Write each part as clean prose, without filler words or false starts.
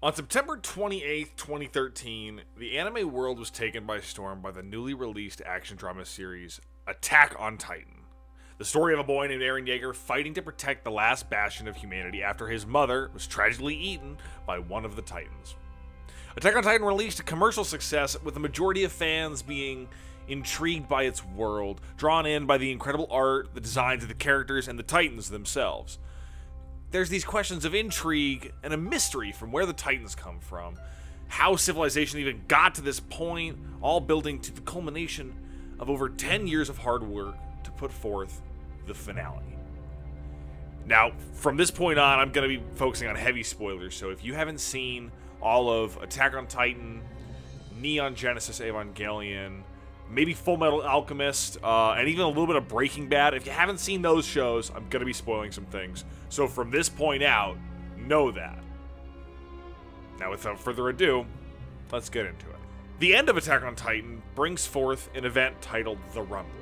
On September 28th, 2013, the anime world was taken by storm by the newly released action drama series Attack on Titan. The story of a boy named Eren Jaeger fighting to protect the last bastion of humanity after his mother was tragically eaten by one of the Titans. Attack on Titan released a commercial success, with the majority of fans being intrigued by its world, drawn in by the incredible art, the designs of the characters, and the Titans themselves. There's these questions of intrigue and a mystery from where the Titans come from, how civilization even got to this point, all building to the culmination of over 10 years of hard work to put forth the finale. Now, from this point on, I'm going to be focusing on heavy spoilers, so if you haven't seen all of Attack on Titan, Neon Genesis Evangelion, maybe Fullmetal Alchemist, and even a little bit of Breaking Bad, if you haven't seen those shows, I'm going to be spoiling some things. So from this point out, know that. Now, without further ado, let's get into it. The end of Attack on Titan brings forth an event titled The Rumbling,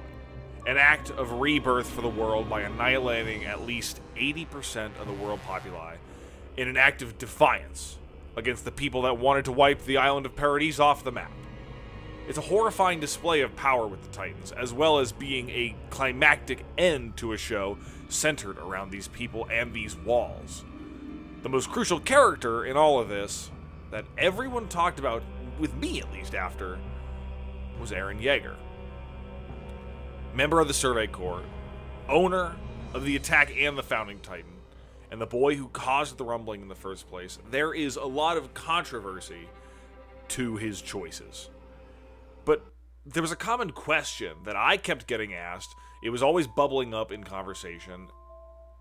an act of rebirth for the world by annihilating at least 80% of the world populi in an act of defiance against the people that wanted to wipe the island of Paradise off the map. It's a horrifying display of power with the Titans, as well as being a climactic end to a show centered around these people and these walls. The most crucial character in all of this, that everyone talked about, with me at least after, was Eren Jaeger. Member of the Survey Corps, owner of the attack and the founding Titan, and the boy who caused the rumbling in the first place, there is a lot of controversy to his choices. But there was a common question that I kept getting asked. It was always bubbling up in conversation,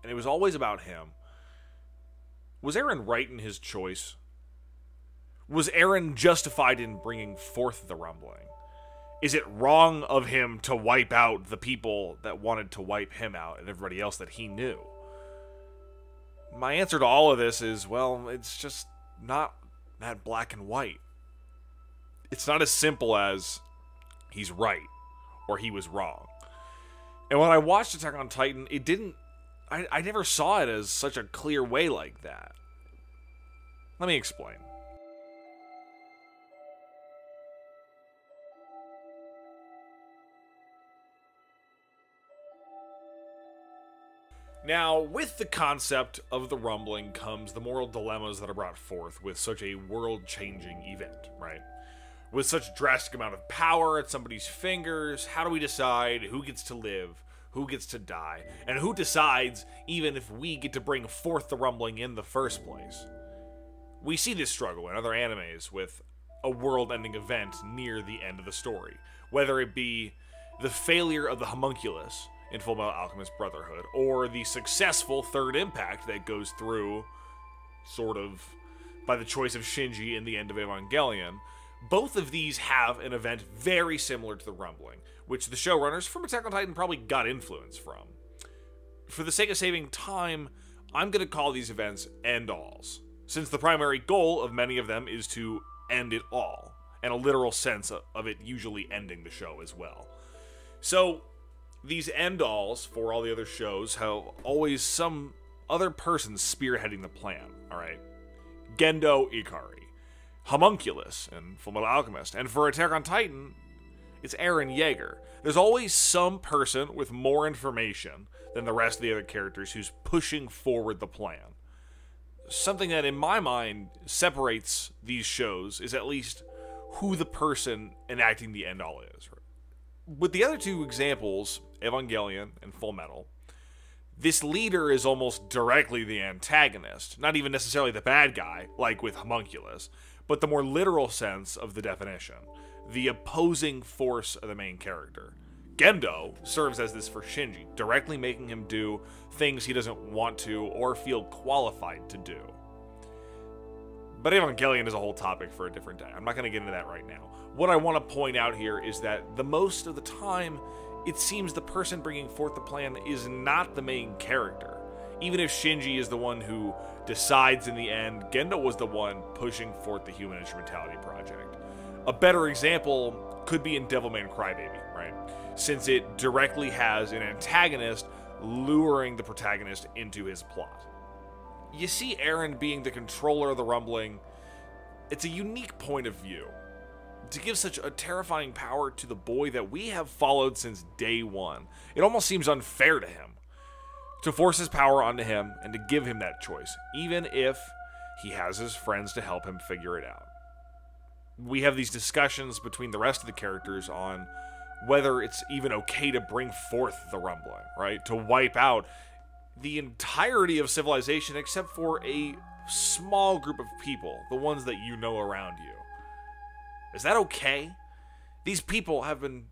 and it was always about him. Was Eren right in his choice? Was Eren justified in bringing forth the rumbling? Is it wrong of him to wipe out the people that wanted to wipe him out and everybody else that he knew? My answer to all of this is, well, it's just not that black and white. It's not as simple as he's right or he was wrong. And when I watched Attack on Titan, it didn't... I never saw it as such a clear way like that. Let me explain. Now, with the concept of the rumbling comes the moral dilemmas that are brought forth with such a world-changing event, right? With such a drastic amount of power at somebody's fingers, how do we decide who gets to live, who gets to die, and who decides even if we get to bring forth the rumbling in the first place? We see this struggle in other animes with a world-ending event near the end of the story, whether it be the failure of the homunculus in Fullmetal Alchemist Brotherhood, or the successful third impact that goes through, sort of, by the choice of Shinji in the end of Evangelion. Both of these have an event very similar to the rumbling, which the showrunners from Attack on Titan probably got influence from. For the sake of saving time, I'm going to call these events end-alls, since the primary goal of many of them is to end it all, and a literal sense of it usually ending the show as well. So, these end-alls for all the other shows have always some other person spearheading the plan, alright? Gendo Ikari, Homunculus in Fullmetal Alchemist, and for Attack on Titan, it's Eren Jaeger. There's always some person with more information than the rest of the other characters who's pushing forward the plan. Something that, in my mind, separates these shows is at least who the person enacting the end-all is. With the other two examples, Evangelion and Fullmetal, this leader is almost directly the antagonist, not even necessarily the bad guy, like with Homunculus, but the more literal sense of the definition, the opposing force of the main character. Gendo serves as this for Shinji, directly making him do things he doesn't want to or feel qualified to do. But Evangelion is a whole topic for a different day. I'm not going to get into that right now. What I want to point out here is that the most of the time, it seems the person bringing forth the plan is not the main character. Even if Shinji is the one who decides in the end, Gendo was the one pushing forth the Human Instrumentality Project. A better example could be in Devilman Crybaby, right? Since it directly has an antagonist luring the protagonist into his plot. You see Eren being the controller of the rumbling It's a unique point of view to give such a terrifying power to the boy that we have followed since day one. It almost seems unfair to him to force his power onto him and to give him that choice, even if he has his friends to help him figure it out. We have these discussions between the rest of the characters on whether it's even okay to bring forth the rumbling, right? To wipe out the entirety of civilization except for a small group of people, the ones that you know around you. Is that okay? These people have been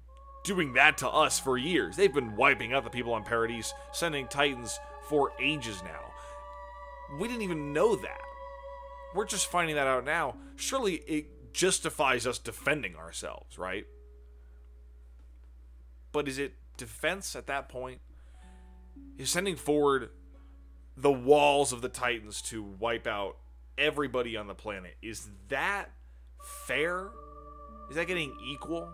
doing that to us for years. They've been wiping out the people on Paradise, sending Titans for ages now. We didn't even know that. We're just finding that out now. Surely it justifies us defending ourselves, right? But is it defense at that point? Is sending forward the walls of the Titans to wipe out everybody on the planet, is that fair? Is that getting equal?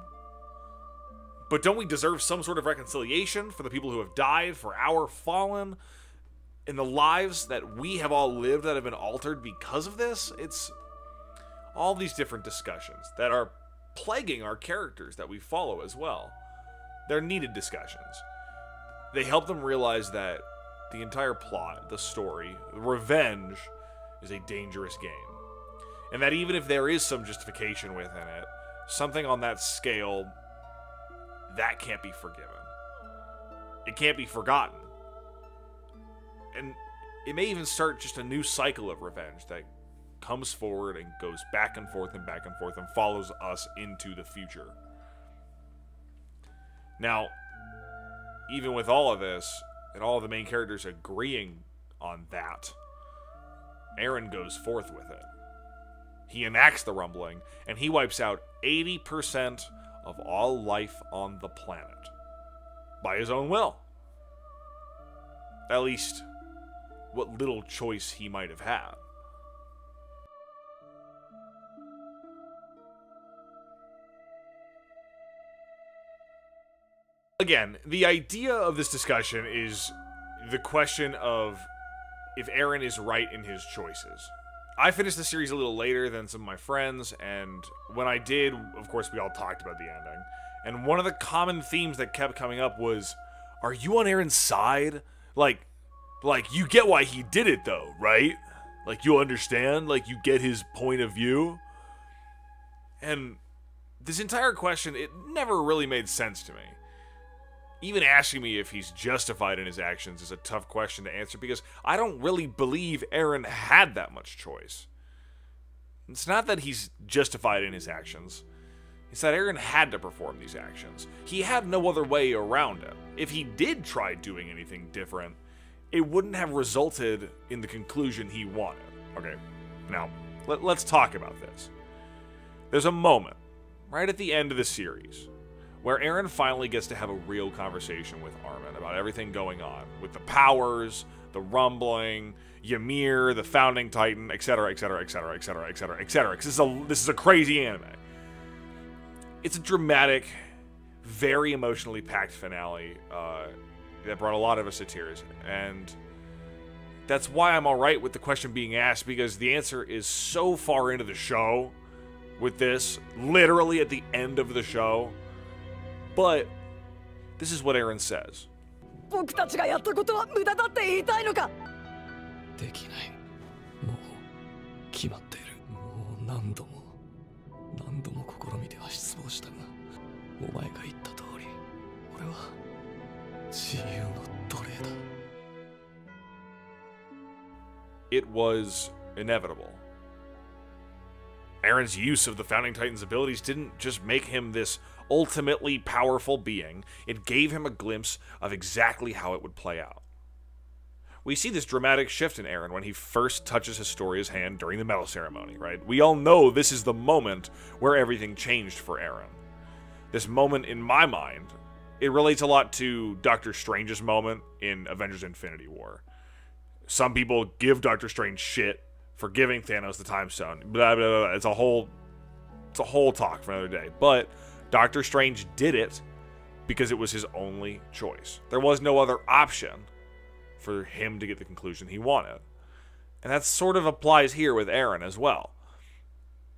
But don't we deserve some sort of reconciliation for the people who have died, for our fallen, in the lives that we have all lived that have been altered because of this? It's all these different discussions that are plaguing our characters that we follow as well. They're needed discussions. They help them realize that the entire plot, the story, revenge is a dangerous game. And that even if there is some justification within it, something on that scale, that can't be forgiven. It can't be forgotten. And it may even start just a new cycle of revenge that comes forward and goes back and forth and follows us into the future. Now, even with all of this, and all of the main characters agreeing on that, Eren goes forth with it. He enacts the rumbling, and he wipes out 80% of all life on the planet. By his own will. At least, what little choice he might have had. Again, the idea of this discussion is the question of if Eren is right in his choices. I finished the series a little later than some of my friends, and when I did, of course, we all talked about the ending. And one of the common themes that kept coming up was, are you on Eren's side? Like, you get why he did it, though, right? Like, you understand? Like, you get his point of view? And this entire question, it never really made sense to me. Even asking me if he's justified in his actions is a tough question to answer because I don't really believe Eren had that much choice. It's not that he's justified in his actions. It's that Eren had to perform these actions. He had no other way around it. If he did try doing anything different, it wouldn't have resulted in the conclusion he wanted. Okay, now, let's talk about this. There's a moment, right at the end of the series, where Eren finally gets to have a real conversation with Armin about everything going on, with the powers, the rumbling, Ymir, the founding titan, etc., etc., etc., etc., etc., etc. Because this is a crazy anime. It's a dramatic, very emotionally packed finale that brought a lot of us to tears, and that's why I'm alright with the question being asked, because the answer is so far into the show with this, literally at the end of the show. But this is what Eren says. It was inevitable. Eren's use of the Founding Titan's abilities didn't just make him this ultimately powerful being, it gave him a glimpse of exactly how it would play out. We see this dramatic shift in Eren when he first touches Historia's hand during the medal ceremony, right? We all know this is the moment where everything changed for Eren. This moment, in my mind, it relates a lot to Doctor Strange's moment in Avengers Infinity War. Some people give Doctor Strange shit for giving Thanos the Time Stone. Blah, blah, blah. It's a whole talk for another day. But Doctor Strange did it because it was his only choice. There was no other option for him to get the conclusion he wanted. And that sort of applies here with Eren as well.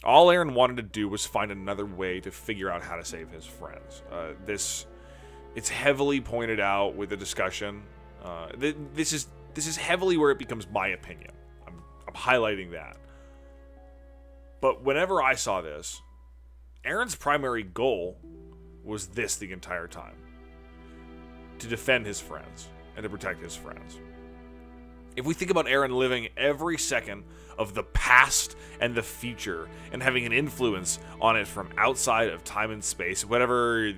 All Eren wanted to do was find another way to figure out how to save his friends. It's heavily pointed out with the discussion. This is heavily where it becomes my opinion. I'm highlighting that. But whenever I saw this, Eren's primary goal was this the entire time: to defend his friends and to protect his friends. If we think about Eren living every second of the past and the future and having an influence on it from outside of time and space, whatever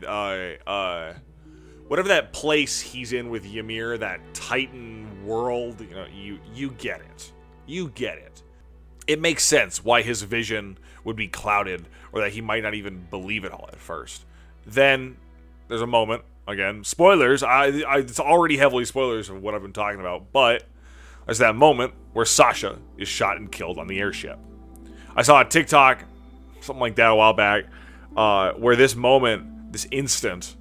that place he's in with Ymir, that Titan world, you get it. You get it. It makes sense why his vision would be clouded, or that he might not even believe it all at first. Then there's a moment, again, spoilers, it's already heavily spoilers of what I've been talking about, but there's that moment where Sasha is shot and killed on the airship. I saw a TikTok, something like that a while back, where this moment, this instant,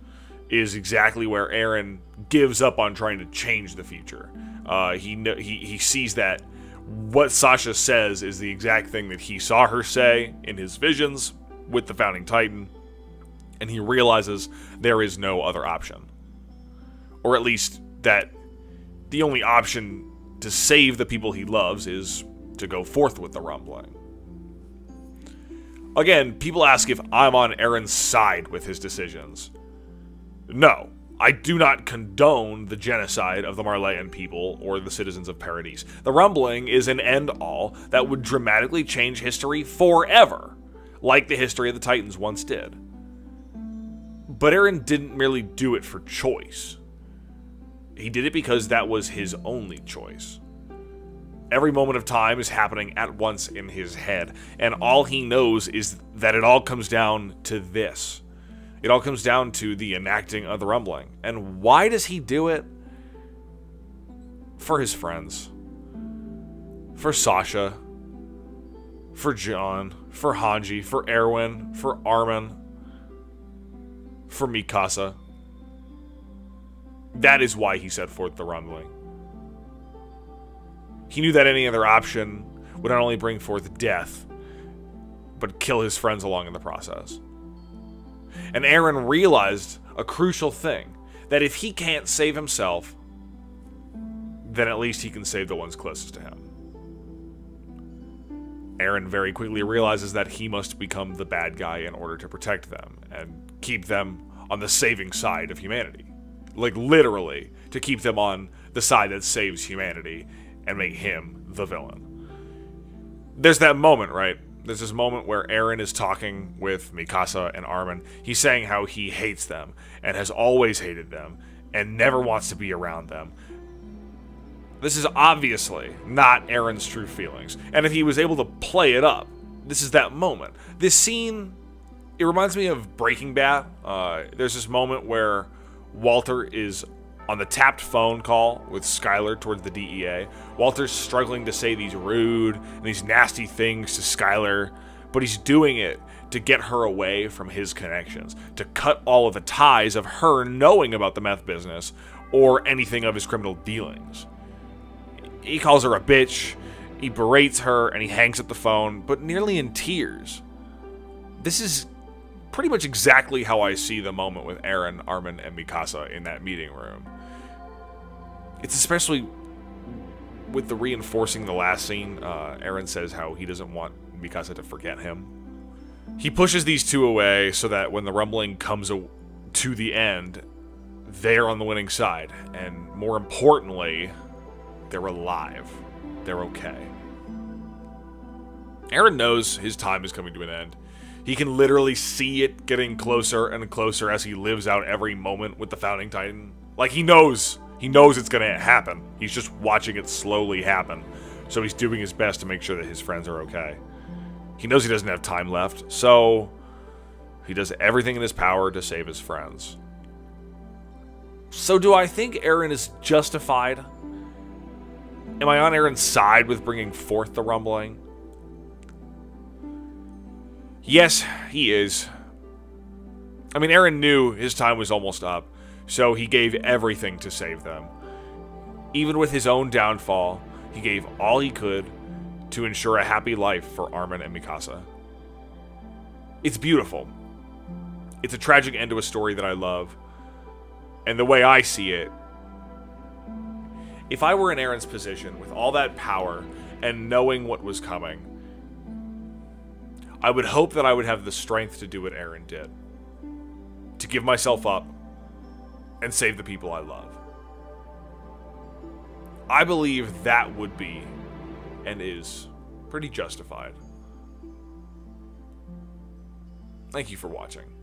is exactly where Eren gives up on trying to change the future. He sees that what Sasha says is the exact thing that he saw her say in his visions with the Founding Titan, and he realizes there is no other option. Or at least that the only option to save the people he loves is to go forth with the rumbling. Again, people ask if I'm on Eren's side with his decisions. No, I do not condone the genocide of the Marleyan people or the citizens of Paradise. The rumbling is an end-all that would dramatically change history forever, like the history of the Titans once did. But Eren didn't merely do it for choice. He did it because that was his only choice. Every moment of time is happening at once in his head, and all he knows is that it all comes down to this. It all comes down to the enacting of the rumbling. And why does he do it? For his friends. For Sasha. For John. For Hanji. For Erwin. For Armin. For Mikasa. That is why he set forth the rumbling. He knew that any other option would not only bring forth death, but kill his friends along in the process. And Eren realized a crucial thing, that if he can't save himself, then at least he can save the ones closest to him. Eren very quickly realizes that he must become the bad guy in order to protect them, and keep them on the saving side of humanity. Like, literally, to keep them on the side that saves humanity, and make him the villain. There's that moment, right? There's this moment where Eren is talking with Mikasa and Armin. He's saying how he hates them, and has always hated them, and never wants to be around them. This is obviously not Eren's true feelings, and if he was able to play it up, this is that moment. This scene, it reminds me of Breaking Bad. There's this moment where Walter is on the tapped phone call with Skylar towards the DEA. Walter's struggling to say these rude and these nasty things to Skylar, but he's doing it to get her away from his connections, to cut all of the ties of her knowing about the meth business or anything of his criminal dealings. He calls her a bitch, he berates her, and he hangs up the phone, but nearly in tears. This is pretty much exactly how I see the moment with Eren, Armin, and Mikasa in that meeting room. It's especially with the reinforcing the last scene. Eren says how he doesn't want Mikasa to forget him. He pushes these two away so that when the rumbling comes to the end, they're on the winning side. And more importantly, they're alive. They're okay. Eren knows his time is coming to an end. He can literally see it getting closer and closer as he lives out every moment with the Founding Titan. Like, he knows it's gonna happen. He's just watching it slowly happen. So he's doing his best to make sure that his friends are okay. He knows he doesn't have time left, so he does everything in his power to save his friends. So do I think Eren is justified? Am I on Eren's side with bringing forth the rumbling? Yes, he is. I mean, Eren knew his time was almost up, so he gave everything to save them. Even with his own downfall, he gave all he could to ensure a happy life for Armin and Mikasa. It's beautiful. It's a tragic end to a story that I love. And the way I see it, if I were in Eren's position with all that power and knowing what was coming, I would hope that I would have the strength to do what Eren did. To give myself up and save the people I love. I believe that would be, and is, pretty justified. Thank you for watching.